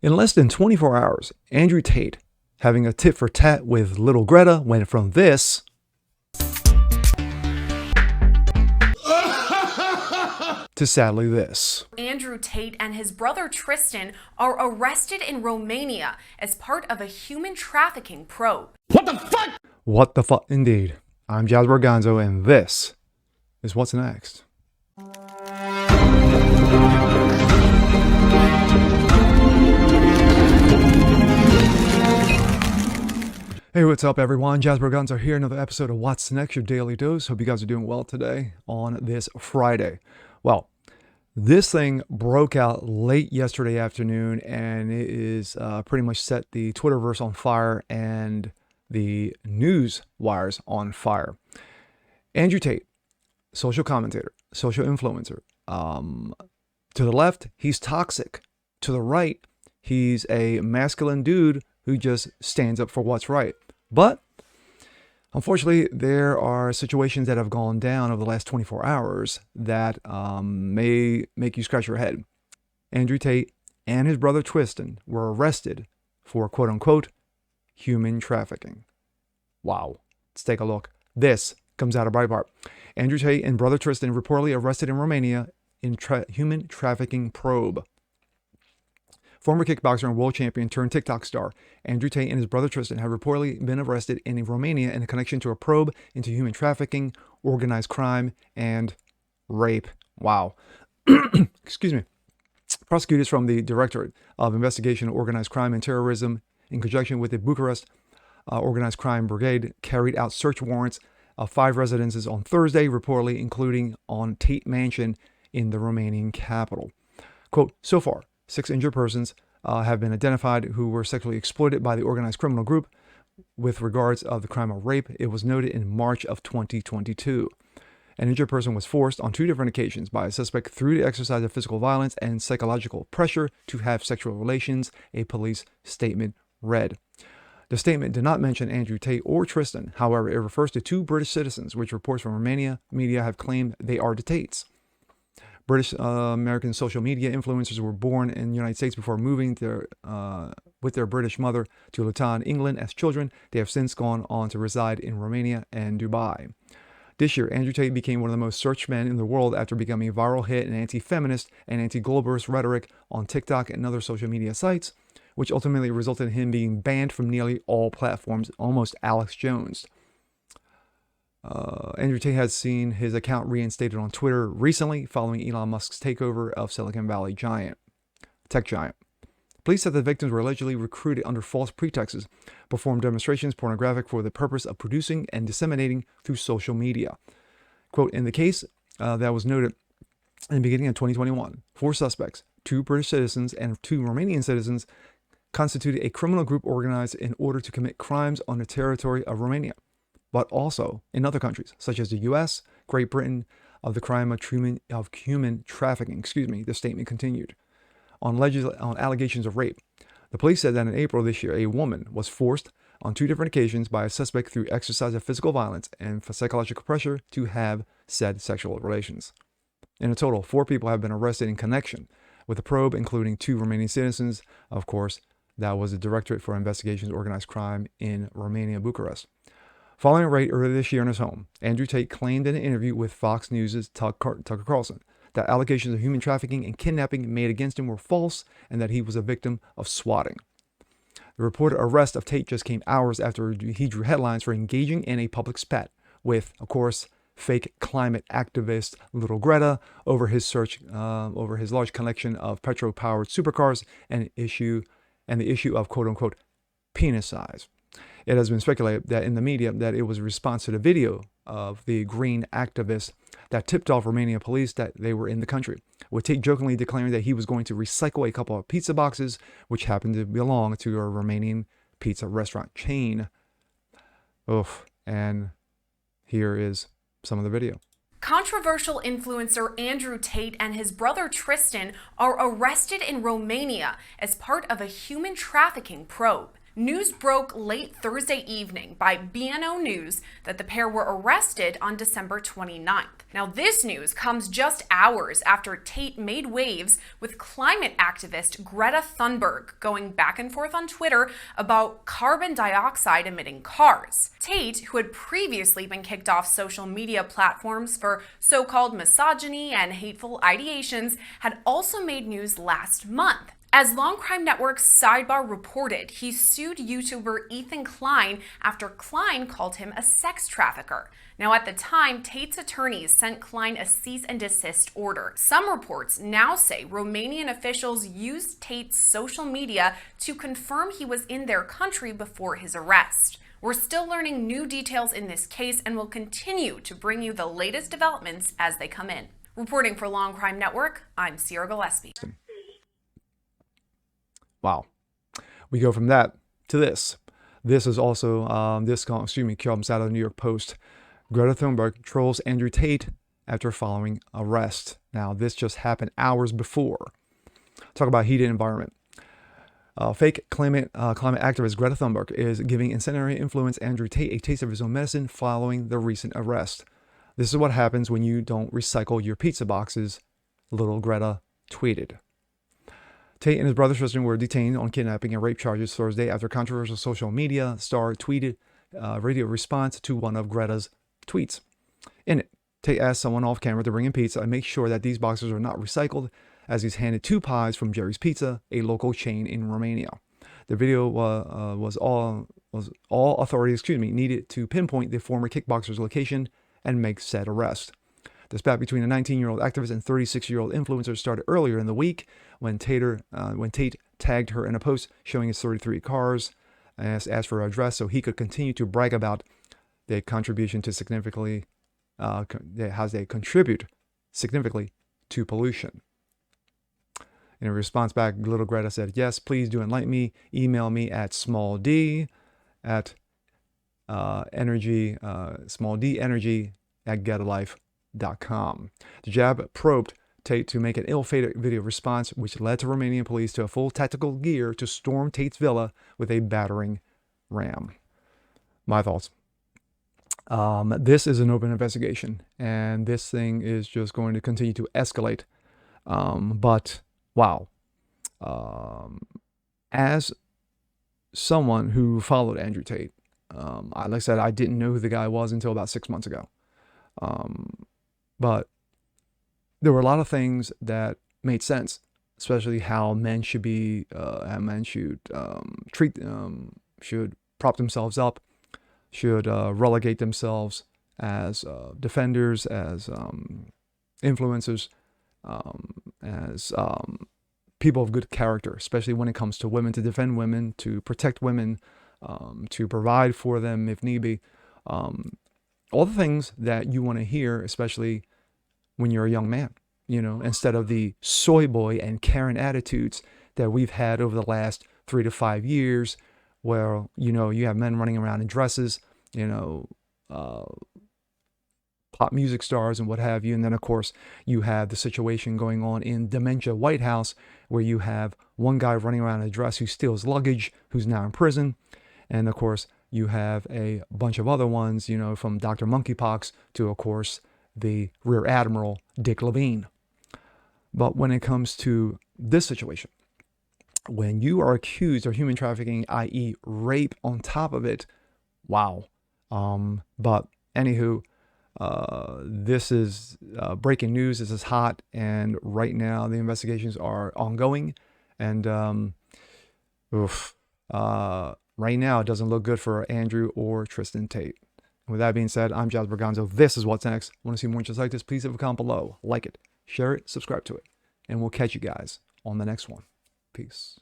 In less than 24 hours, Andrew Tate, having a tit for tat with little Greta, went from this to sadly this. Andrew Tate and his brother Tristan are arrested in Romania as part of a human trafficking probe. What the fuck? What the fuck indeed. I'm Jasper Gonzo, and this is what's next. Hey, what's up everyone? Jasper Gonzo here, another episode of What's Next, your daily dose. Hope you guys are doing well today on this Friday. Well, this thing broke out late yesterday afternoon, and it is pretty much set the Twitterverse on fire and the news wires on fire. Andrew Tate, social commentator, social influencer. To the left, he's toxic. To the right, he's a masculine dude who just stands up for what's right. But unfortunately, there are situations that have gone down over the last 24 hours that may make you scratch your head. Andrew Tate and his brother Tristan were arrested for quote-unquote human trafficking. Wow. Let's take a look. This comes out of Breitbart. Andrew Tate and brother Tristan reportedly arrested in Romania in human trafficking probe. Former kickboxer and world champion turned TikTok star Andrew Tate and his brother Tristan have reportedly been arrested in Romania in a connection to a probe into human trafficking, organized crime, and rape. Wow. Excuse me. Prosecutors from the Directorate of Investigation of Organized Crime and Terrorism, in conjunction with the Bucharest Organized Crime Brigade, carried out search warrants of 5 residences on Thursday, reportedly including on Tate Mansion in the Romanian capital. Quote, so far, 6 injured persons have been identified who were sexually exploited by the organized criminal group. With regards of the crime of rape, it was noted in March of 2022. An injured person was forced on 2 different occasions by a suspect through the exercise of physical violence and psychological pressure to have sexual relations, a police statement read. The statement did not mention Andrew Tate or Tristan. However, it refers to 2 British citizens, which reports from Romania media have claimed they are the Tates. British American social media influencers were born in the United States before moving with their British mother to Luton, England as children. They have since gone on to reside in Romania and Dubai. This year, Andrew Tate became one of the most searched men in the world after becoming a viral hit in anti-feminist and anti-globalist rhetoric on TikTok and other social media sites, which ultimately resulted in him being banned from nearly all platforms, almost Alex Jones. Andrew Tate has seen his account reinstated on Twitter recently following Elon Musk's takeover of Silicon Valley tech giant. Police said the victims were allegedly recruited under false pretexts, performed demonstrations pornographic for the purpose of producing and disseminating through social media. Quote, in the case that was noted in the beginning of 2021, 4 suspects, 2 British citizens and 2 Romanian citizens, constituted a criminal group organized in order to commit crimes on the territory of Romania, but also in other countries, such as the U.S., Great Britain, of the crime of human trafficking. The statement continued. On allegations of rape, the police said that in April this year, a woman was forced on 2 different occasions by a suspect through exercise of physical violence and for psychological pressure to have said sexual relations. In a total, 4 people have been arrested in connection with the probe, including 2 Romanian citizens. Of course, that was the Directorate for Investigations of Organized Crime in Romania, Bucharest. Following a raid earlier this year in his home, Andrew Tate claimed in an interview with Fox News' Tucker Carlson that allegations of human trafficking and kidnapping made against him were false and that he was a victim of swatting. The reported arrest of Tate just came hours after he drew headlines for engaging in a public spat with, of course, fake climate activist Little Greta over his large collection of petrol-powered supercars and the issue of quote-unquote penis size. It has been speculated that in the media that it was a response to the video of the green activist that tipped off Romanian police that they were in the country, with Tate jokingly declaring that he was going to recycle a couple of pizza boxes, which happened to belong to a Romanian pizza restaurant chain. Oof. And here is some of the video. Controversial influencer Andrew Tate and his brother Tristan are arrested in Romania as part of a human trafficking probe. News broke late Thursday evening by BNO News that the pair were arrested on December 29th. Now, this news comes just hours after Tate made waves with climate activist Greta Thunberg going back and forth on Twitter about carbon dioxide emitting cars. Tate, who had previously been kicked off social media platforms for so-called misogyny and hateful ideations, had also made news last month. As Long Crime Network's Sidebar reported, he sued YouTuber Ethan Klein after Klein called him a sex trafficker. Now, at the time, Tate's attorneys sent Klein a cease and desist order. Some reports now say Romanian officials used Tate's social media to confirm he was in their country before his arrest. We're still learning new details in this case and will continue to bring you the latest developments as they come in. Reporting for Long Crime Network, I'm Sierra Gillespie. Wow. We go from that to this. This is also, comes out of the New York Post. Greta Thunberg trolls Andrew Tate after following arrest. Now, this just happened hours before. Talk about heated environment. Fake climate activist Greta Thunberg is giving incendiary influence Andrew Tate a taste of his own medicine following the recent arrest. This is what happens when you don't recycle your pizza boxes, little Greta tweeted. Tate and his brother Tristan were detained on kidnapping and rape charges Thursday after controversial social media star tweeted radio response to one of Greta's tweets. In it, Tate asked someone off camera to bring him pizza and make sure that these boxes are not recycled, as he's handed 2 pies from Jerry's Pizza, a local chain in Romania. The video was all authorities needed to pinpoint the former kickboxer's location and make said arrest. The spat between a 19-year-old activist and 36-year-old influencer started earlier in the week when Tate tagged her in a post showing his 33 cars and asked for her address so he could continue to brag about their contribution to significantly, how they contribute significantly to pollution. In a response back, little Greta said, "Yes, please do enlighten me. Email me at smalld at getalife.com." The jab probed Tate to make an ill-fated video response, which led to Romanian police to a full tactical gear to storm Tate's villa with a battering ram. My thoughts. This is an open investigation, and this thing is just going to continue to escalate. But wow. As someone who followed Andrew Tate, like I said, I didn't know who the guy was until about 6 months ago. But there were a lot of things that made sense, especially how men should be, should prop themselves up, should relegate themselves as defenders, as influencers, as people of good character, especially when it comes to women, to defend women, to protect women, to provide for them if need be. All the things that you want to hear, especially when you're a young man, instead of the soy boy and Karen attitudes that we've had over the last 3 to 5 years, where, you have men running around in dresses, pop music stars and what have you. And then, of course, you have the situation going on in Dementia White House, where you have one guy running around in a dress who steals luggage, who's now in prison. And, of course, you have a bunch of other ones, from Dr. Monkeypox to, of course, the Rear Admiral Dick Levine. But when it comes to this situation, when you are accused of human trafficking, i.e. rape on top of it, wow. But anywho, this is breaking news. This is hot. And right now the investigations are ongoing. And right now it doesn't look good for Andrew or Tristan Tate. With that being said, I'm Jasper Gonzo. This is What's Next. Want to see more just like this? Please leave a comment below. Like it, share it, subscribe to it. And we'll catch you guys on the next one. Peace.